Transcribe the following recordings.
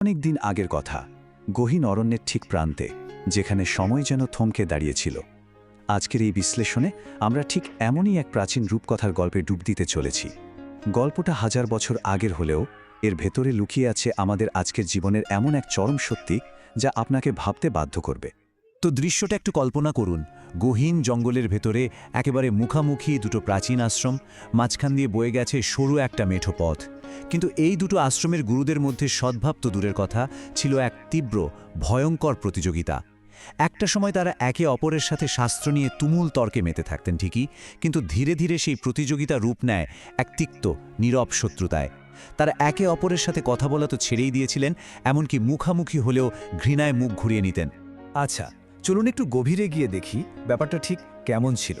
অনেক দিন আগের কথা, গহীন অরণ্যের ঠিক প্রান্তে, যেখানে সময় যেন থমকে দাঁড়িয়েছিল। আজকের এই বিশ্লেষণে আমরা ঠিক এমনই এক প্রাচীন রূপকথার গল্পে ডুব দিতে চলেছি। গল্পটা হাজার বছর আগের হলেও এর ভেতরে লুকিয়ে আছে আমাদের আজকের জীবনের এমন এক চরম সত্যি যা আপনাকে ভাবতে বাধ্য করবে। তো দৃশ্যটা একটু কল্পনা করুন, গহীন জঙ্গলের ভেতরে একেবারে মুখামুখি দুটো প্রাচীন আশ্রম, মাঝখান দিয়ে বয়ে গেছে সরু একটা মেঠো পথ। কিন্তু এই দুটো আশ্রমের গুরুদের মধ্যে সদ্ভাব তো দূরের কথা, ছিল এক তীব্র ভয়ঙ্কর প্রতিযোগিতা। একটা সময় তারা একে অপরের সাথে শাস্ত্র নিয়ে তুমুল তর্কে মেতে থাকতেন ঠিকই, কিন্তু ধীরে ধীরে সেই প্রতিযোগিতা রূপ নেয় এক তিক্ত নীরব শত্রুতায়। তারা একে অপরের সাথে কথা বলা তো ছেড়েই দিয়েছিলেন, এমনকি মুখামুখি হলেও ঘৃণায় মুখ ঘুরিয়ে নিতেন। আচ্ছা, চলুন একটু গভীরে গিয়ে দেখি ব্যাপারটা ঠিক কেমন ছিল।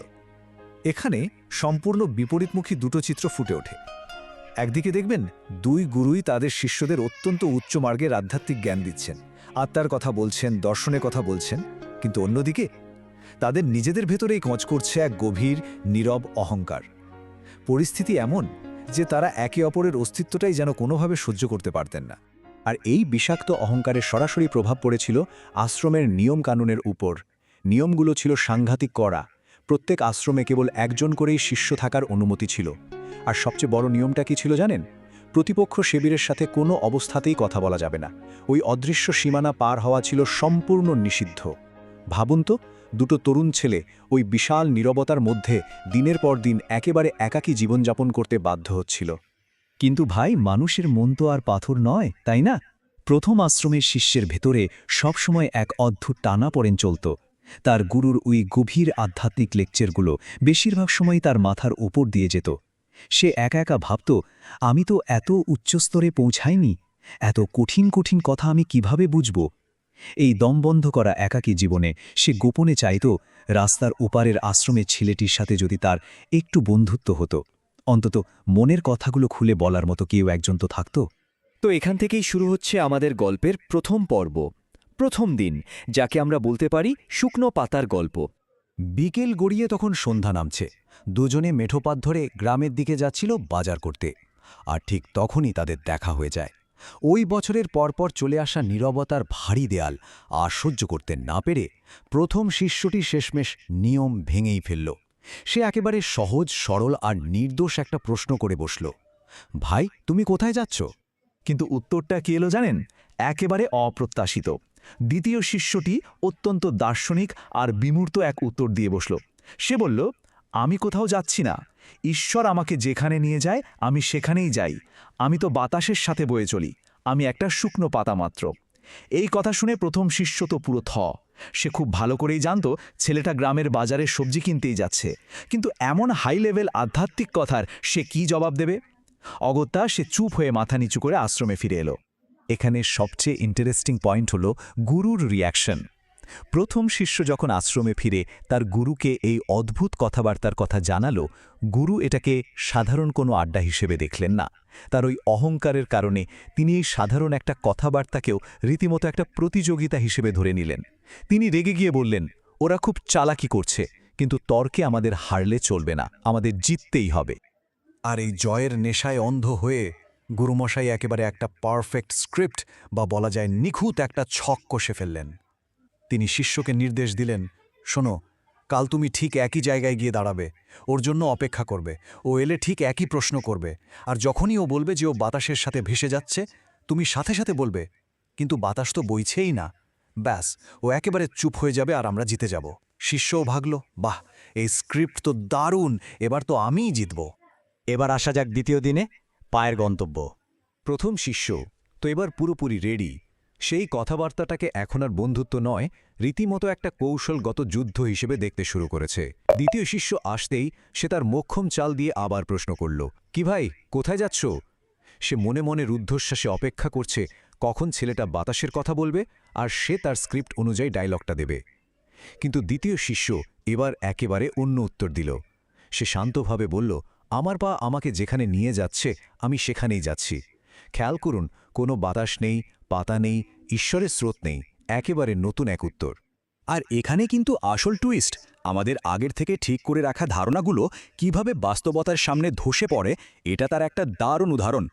এখানে সম্পূর্ণ বিপরীতমুখী দুটো চিত্র ফুটে ওঠে। একদিকে দেখবেন দুই গুরুই তাদের শিষ্যদের অত্যন্ত উচ্চ মার্গের আধ্যাত্মিক জ্ঞান দিচ্ছেন, আত্মার কথা বলছেন, দর্শনের কথা বলছেন। কিন্তু অন্যদিকে তাদের নিজেদের ভেতরেই খোঁজ করছে এক গভীর নীরব অহংকার। পরিস্থিতি এমন যে তারা একে অপরের অস্তিত্বটাই যেন কোনোভাবে সহ্য করতে পারতেন না। আর এই বিষাক্ত অহংকারের সরাসরি প্রভাব পড়েছিল আশ্রমের নিয়মকানুনের উপর। নিয়মগুলো ছিল সাংঘাতিক কড়া। প্রত্যেক আশ্রমে কেবল একজন করেই শিষ্য থাকার অনুমতি ছিল। আর সবচেয়ে বড় নিয়মটা কি ছিল জানেন? প্রতিপক্ষ শিবিরের সাথে কোনো অবস্থাতেই কথা বলা যাবে না। ওই অদৃশ্য সীমানা পার হওয়া ছিল সম্পূর্ণ নিষিদ্ধ। ভাবুন তো, দুটো তরুণ ছেলে ওই বিশাল নীরবতার মধ্যে দিনের পর দিন একেবারে একাকী জীবনযাপন করতে বাধ্য হচ্ছিল। কিন্তু ভাই, মানুষের মন তো আর পাথর নয়, তাই না? প্রথম আশ্রমের শিষ্যের ভেতরে সবসময় এক অদ্ভুত টানাপোড়েন চলত। তার গুরুর ওই গভীর আধ্যাত্মিক লেকচারগুলো বেশিরভাগ সময় তার মাথার ওপর দিয়ে যেত। সে একা একা ভাবত, আমি তো এত উচ্চস্তরে পৌঁছাইনি, এত কঠিন কঠিন কথা আমি কিভাবে বুঝব? এই দমবন্ধ করা একাকী জীবনে সে গোপনে চাইত রাস্তার ওপারের আশ্রমের ছেলেটির সাথে যদি তার একটু বন্ধুত্ব হতো, অন্তত মনের কথাগুলো খুলে বলার মতো কেউ একজন তো থাকত। তো এখান থেকেই শুরু হচ্ছে আমাদের গল্পের প্রথম পর্ব, প্রথম দিন, যাকে আমরা বলতে পারি শুকনো পাতার গল্প। বিকেল গড়িয়ে তখন সন্ধ্যা নামছে। দুজনে মেঠোপাত ধরে গ্রামের দিকে যাচ্ছিল বাজার করতে। আর ঠিক তখনই তাদের দেখা হয়ে যায়। ওই বছরের পরপর চলে আসা নীরবতার ভারী দেয়াল আর সহ্য করতে না পেরে প্রথম শিষ্যটি শেষমেশ নিয়ম ভেঙেই ফেলল। সে একেবারে সহজ সরল আর নির্দোষ একটা প্রশ্ন করে বসল, ভাই, তুমি কোথায় যাচ্ছ? কিন্তু উত্তরটা কি এলো জানেন? একেবারে অপ্রত্যাশিত। দ্বিতীয় শিষ্যটি অত্যন্ত দার্শনিক আর বিমূর্ত এক উত্তর দিয়ে বসল। সে বলল, আমি কোথাও যাচ্ছি না। ঈশ্বর আমাকে যেখানে নিয়ে যায় আমি সেখানেই যাই। আমি তো বাতাসের সাথে বয়ে চলি, আমি একটা শুকনো পাতা মাত্র। এই কথা শুনে প্রথম শিষ্য তো পুরো থ। সে খুব ভালো করেই জানত ছেলেটা গ্রামের বাজারে সবজি কিনতেই যাচ্ছে, কিন্তু এমন হাই লেভেল আধ্যাত্মিক কথার সে কি জবাব দেবে? অগত্যা সে চুপ হয়ে মাথা নিচু করে আশ্রমে ফিরে এলো। এখানে সবচেয়ে ইন্টারেস্টিং পয়েন্ট হল গুরুর রিয়াকশন। প্রথম শিষ্য যখন আশ্রমে ফিরে তার গুরুকে এই অদ্ভুত কথাবার্তার কথা জানালো, গুরু এটাকে সাধারণ কোনো আড্ডা হিসেবে দেখলেন না। তার ওই অহংকারের কারণে তিনি এই সাধারণ একটা কথাবার্তাকেও রীতিমতো একটা প্রতিযোগিতা হিসেবে ধরে নিলেন। তিনি রেগে গিয়ে বললেন, ওরা খুব চালাকি করছে, কিন্তু তর্কে আমাদের হারলে চলবে না, আমাদের জিততেই হবে। আর এই জয়ের নেশায় অন্ধ হয়ে গুরুমশাই একেবারে একটা পারফেক্ট স্ক্রিপ্ট, বা বলা যায় নিখুঁত একটা ছক কষে ফেললেন। তিনি শিষ্যকে নির্দেশ দিলেন, শোনো, কাল তুমি ঠিক একই জায়গায় গিয়ে দাঁড়াবে, ওর জন্য অপেক্ষা করবে। ও এলে ঠিক একই প্রশ্ন করবে, আর যখনই ও বলবে যে ও বাতাসের সাথে ভেসে যাচ্ছে, তুমি সাথে সাথে বলবে, কিন্তু বাতাস তো বইছেই না। ব্যাস, ও একেবারে চুপ হয়ে যাবে আর আমরা জিতে যাব। শিষ্যও ভাগল, বাহ, এই স্ক্রিপ্ট তো দারুণ, এবার তো আমিই জিতব। এবার আসা যাক দ্বিতীয় দিনে, পায়ের গন্তব্য। প্রথম শিষ্য তো এবার পুরোপুরি রেডি। সেই কথাবার্তাটাকে এখন আর বন্ধুত্ব নয়, রীতিমতো একটা কৌশলগত যুদ্ধ হিসেবে দেখতে শুরু করেছে। দ্বিতীয় শিষ্য আসতেই সে তার মোক্ষম চাল দিয়ে আবার প্রশ্ন করল, কি ভাই, কোথায় যাচ্ছ? সে মনে মনে রুদ্ধশ্বাসে অপেক্ষা করছে কখন ছেলেটা বাতাসের কথা বলবে আর সে তার স্ক্রিপ্ট অনুযায়ী ডায়লগটা দেবে। কিন্তু দ্বিতীয় শিষ্য এবার একেবারে অন্য উত্তর দিল। সে শান্তভাবে বলল, আমার পা আমাকে যেখানে নিয়ে যাচ্ছে আমি সেখানেই যাচ্ছি। খেয়াল করুন, কোনো বাতাস নেই, পাতা নেই, ঈশ্বরের স্রোত নেই, একেবারে নতুন এক উত্তর। আর এখানে কিন্তু আসল টুইস্ট, আমাদের আগের থেকে ঠিক করে রাখা ধারণাগুলো কিভাবে বাস্তবতার সামনে ধসে পড়ে, এটা তার একটা দারুণ উদাহরণ।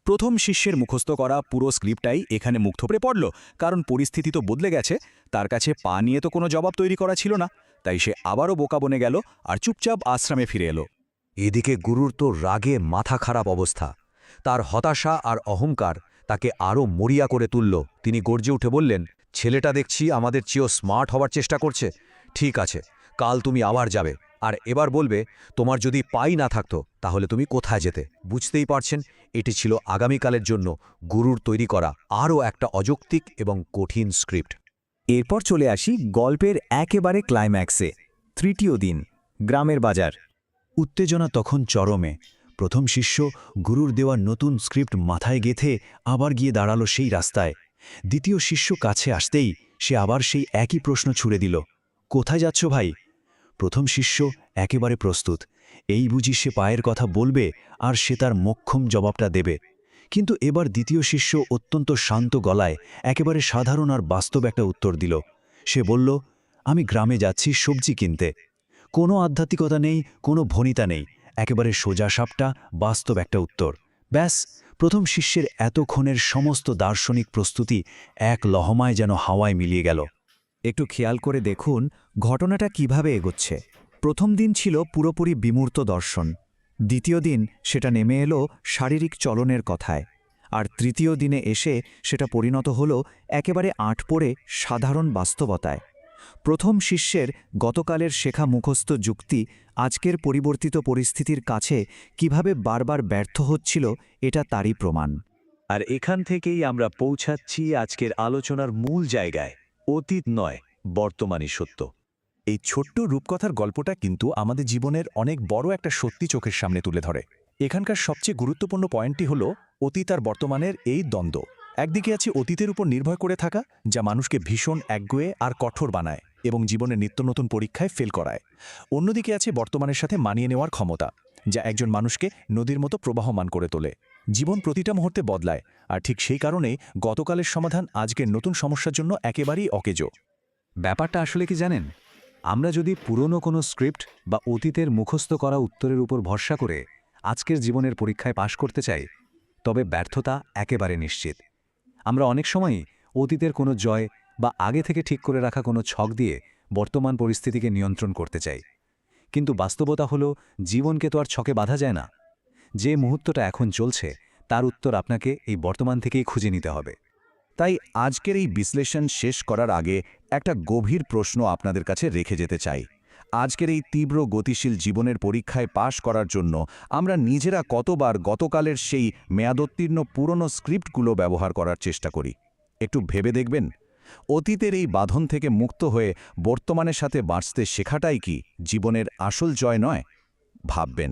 প্রথম শিষ্যের মুখস্থ করা পুরো স্ক্রিপ্টটাই এখানে মুগ্ধ করে পড়ল, কারণ পরিস্থিতি তো বদলে গেছে। তার কাছে পা নিয়ে তো কোনো জবাব তৈরি করা ছিল না, তাই সে আবারও বোকা বনে গেল আর চুপচাপ আশ্রমে ফিরে এলো। এদিকে গুরুর তো রাগে মাথা খারাপ অবস্থা। তার হতাশা আর অহংকার তাকে আরও মরিয়া করে তুলল। তিনি গর্জে উঠে বললেন, ছেলেটা দেখছি আমাদের চেয়েও স্মার্ট হওয়ার চেষ্টা করছে। ঠিক আছে, কাল তুমি আবার যাবে, আর এবার বলবে তোমার যদি পাই না থাকতো তাহলে তুমি কোথায় যেতে। বুঝতেই পারছেন, এটি ছিল আগামীকালের জন্য গুরুর তৈরি করা আরও একটা অযৌক্তিক এবং কঠিন স্ক্রিপ্ট। এরপর চলে আসি গল্পের একেবারে ক্লাইম্যাক্সে। তৃতীয় দিন, গ্রামের বাজার। উত্তেজনা তখন চরমে। প্রথম শিষ্য গুরুর দেওয়া নতুন স্ক্রিপ্ট মাথায় গেঁথে আবার গিয়ে দাঁড়ালো সেই রাস্তায়। দ্বিতীয় শিষ্য কাছে আসতেই সে আবার সেই একই প্রশ্ন ছুড়ে দিল, কোথায় যাচ্ছ ভাই? প্রথম শিষ্য একেবারে প্রস্তুত, এই বুঝি সে পায়ের কথা বলবে আর সে তার মোক্ষম জবাবটা দেবে। কিন্তু এবার দ্বিতীয় শিষ্য অত্যন্ত শান্ত গলায় একেবারে সাধারণ আর বাস্তব একটা উত্তর দিল। সে বলল, আমি গ্রামে যাচ্ছি সবজি কিনতে। কোনো আধ্যাত্মিকতা নেই, কোনো ভনিতা নেই, একেবারে সোজা সাপটা বাস্তব একটা উত্তর। ব্যাস, প্রথম শিষ্যের এতক্ষণের সমস্ত দার্শনিক প্রস্তুতি এক লহমায় যেন হাওয়ায় মিলিয়ে গেল। একটু খেয়াল করে দেখুন ঘটনাটা কিভাবে এগোচ্ছে। প্রথম দিন ছিল পুরোপুরি বিমূর্ত দর্শন, দ্বিতীয় দিন সেটা নেমে এলো শারীরিক চলনের কথায়, আর তৃতীয় দিনে এসে সেটা পরিণত হলো একেবারে আঁটপোড়ে সাধারণ বাস্তবতায়। প্রথম শিষ্যের গতকালের শেখা মুখস্থ যুক্তি আজকের পরিবর্তিত পরিস্থিতির কাছে কিভাবে বারবার ব্যর্থ হচ্ছিল, এটা তারই প্রমাণ। আর এখান থেকেই আমরা পৌঁছাচ্ছি আজকের আলোচনার মূল জায়গায়। অতীত নয়, বর্তমানই সত্য। এই ছোট্ট রূপকথার গল্পটা কিন্তু আমাদের জীবনের অনেক বড় একটা সত্যি চোখের সামনে তুলে ধরে। এখানকার সবচেয়ে গুরুত্বপূর্ণ পয়েন্টটি হল অতীত আর বর্তমানের এই দ্বন্দ্ব। একদিকে আছে অতীতের উপর নির্ভর করে থাকা, যা মানুষকে ভীষণ একগুঁয়ে আর কঠোর বানায় এবং জীবনের নিত্য নতুন পরীক্ষায় ফেল করায়। অন্যদিকে আছে বর্তমানের সাথে মানিয়ে নেওয়ার ক্ষমতা, যা একজন মানুষকে নদীর মতো প্রবাহমান করে তোলে। জীবন প্রতিটা মুহূর্তে বদলায়, আর ঠিক সেই কারণেই গতকালের সমাধান আজকের নতুন সমস্যার জন্য একেবারেই অকেজো। ব্যাপারটা আসলে কি জানেন, আমরা যদি পুরনো কোনো স্ক্রিপ্ট বা অতীতের মুখস্থ করা উত্তরের উপর ভরসা করে আজকের জীবনের পরীক্ষায় পাশ করতে চাই, তবে ব্যর্থতা একেবারে নিশ্চিত। আমরা অনেক সময়ই অতীতের কোনো জয় বা আগে থেকে ঠিক করে রাখা কোনো ছক দিয়ে বর্তমান পরিস্থিতিকে নিয়ন্ত্রণ করতে চাই, কিন্তু বাস্তবতা হলো জীবনকে তো আর ছকে বাঁধা যায় না। যে মুহূর্তটা এখন চলছে তার উত্তর আপনাকে এই বর্তমান থেকেই খুঁজে নিতে হবে। তাই আজকের এই বিশ্লেষণ শেষ করার আগে একটা গভীর প্রশ্ন আপনাদের কাছে রেখে যেতে চাই। আজকের এই তীব্র গতিশীল জীবনের পরীক্ষায় পাশ করার জন্য আমরা নিজেরা কতবার গতকালের সেই মেয়াদোত্তীর্ণ পুরনো স্ক্রিপ্টগুলো ব্যবহার করার চেষ্টা করি? একটু ভেবে দেখবেন। অতীতের এই বাঁধন থেকে মুক্ত হয়ে বর্তমানের সাথে বাঁচতে শেখাটাই কি জীবনের আসল জয় নয়? ভাববেন।